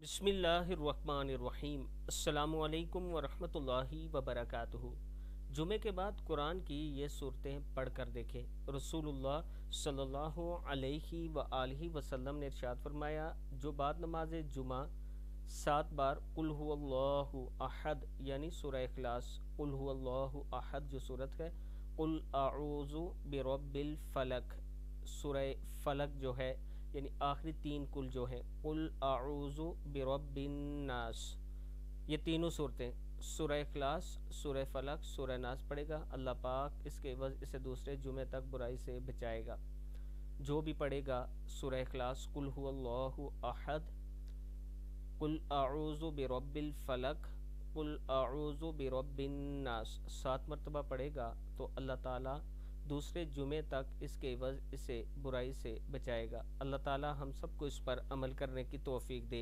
बिस्मिल्लाहिर्रहमानिर्रहीम। अस्सलामुअलैकुम वरहमतुल्लाहि वबरकातुहू। जुमे के बाद कुरान की ये सूरतें पढ़ कर देखें। रसूलुल्लाह सल्लल्लाहु अलैहि व आलिहि वसल्लम ने इरशाद फरमाया, जो बाद नमाज जुमा 7 बार कुल हुवल्लाहु अहद यानी सूरह इखलास, कुल हुवल्लाहु अहद जो सूरत है, कुल अऊज़ु बिरब्बिल फलक, सूरह फलक जो है यानी आखिरी 3 कुल जो हैं, कुल अऊज़ु बिरब्बिन नास, ये तीनों सूरतें सूरह इखलास, सूरह फलक, सूरह नास पढ़ेगा। अल्लाह पाक इसके एवज़ इसे दूसरे जुमे तक बुराई से बचाएगा। जो भी पढ़ेगा सूरह इखलास, कुल हुवल्लाहु अहद, कुल अऊज़ु बिरब्बिल फलक, कुल अऊज़ु बिरब्बिन नास 7 मरतबा पढ़ेगा तो अल्लाह ताला दूसरे जुमे तक इसके एवज़ इसे बुराई से बचाएगा। अल्लाह ताला हम सबको इस पर अमल करने की तौफीक दे।